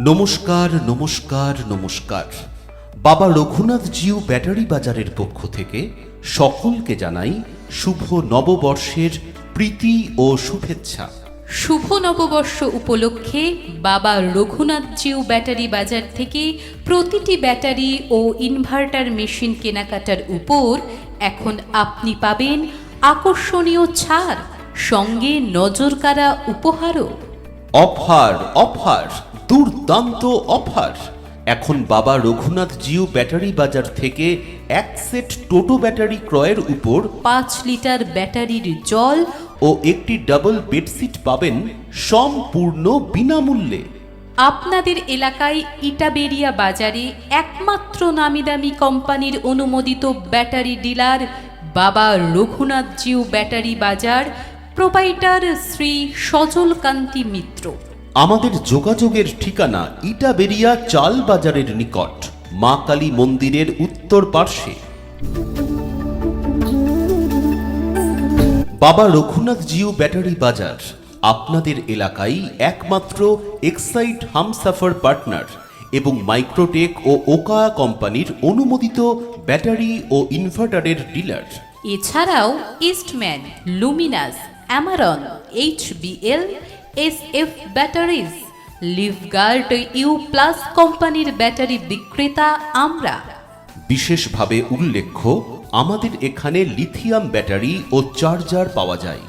নমস্কার নমস্কার নমস্কার। বাবা রঘুনাথ জিউ ব্যাটারি বাজারের পক্ষ থেকে সকলকে জানাই শুভ নববর্ষের প্রীতি ও শুভেচ্ছা। শুভ নববর্ষ উপলক্ষে বাবা রঘুনাথ জিউ ব্যাটারি বাজার থেকে প্রতিটি ব্যাটারি ও ইনভার্টার মেশিন কেনাকাটার উপর এখন আপনি পাবেন আকর্ষণীয় ছাড়, সঙ্গে নজরকাড়া উপহারও। অফার অফার, দুর্দান্ত অফার। এখন বাবা রঘুনাথ জিউ ব্যাটারি বাজার থেকে এক সেট টোটো ব্যাটারি ক্রয়ের উপর 5 লিটার ব্যাটারির জল ও একটি ডাবল বেডশিট পাবেন সম্পূর্ণ বিনামূল্যে। আপনাদের এলাকায় ইটাবেরিয়া বাজারে একমাত্র নামিদামি কোম্পানির অনুমোদিত ব্যাটারি ডিলার বাবা রঘুনাথ জিউ ব্যাটারি বাজার, প্রোপাইটার শ্রী সজল কান্তি মিত্র। আমাদের যোগাযোগের ঠিকানা ইটাবেরিয়া চাল বাজারের নিকট, মা কালী মন্দিরের উত্তর পার্শ্বে। বাবা রঘুনাথ জিউ ব্যাটারি বাজার আপনাদের এলাকায় একমাত্র এক্সাইট হামসাফার পার্টনার এবং মাইক্রোটেক ও ওকা কোম্পানির অনুমোদিত ব্যাটারি ও ইনভার্টারের ডিলার। এছাড়াও Eastman, Luminous, Amaron, HBL, SF batteries, Livguard U plus কোম্পানির ব্যাটারি বিক্রেতা আমরা। বিশেষভাবে উল্লেখ্য, আমাদের এখানে লিথিয়াম ব্যাটারি ও চার্জার পাওয়া যায়।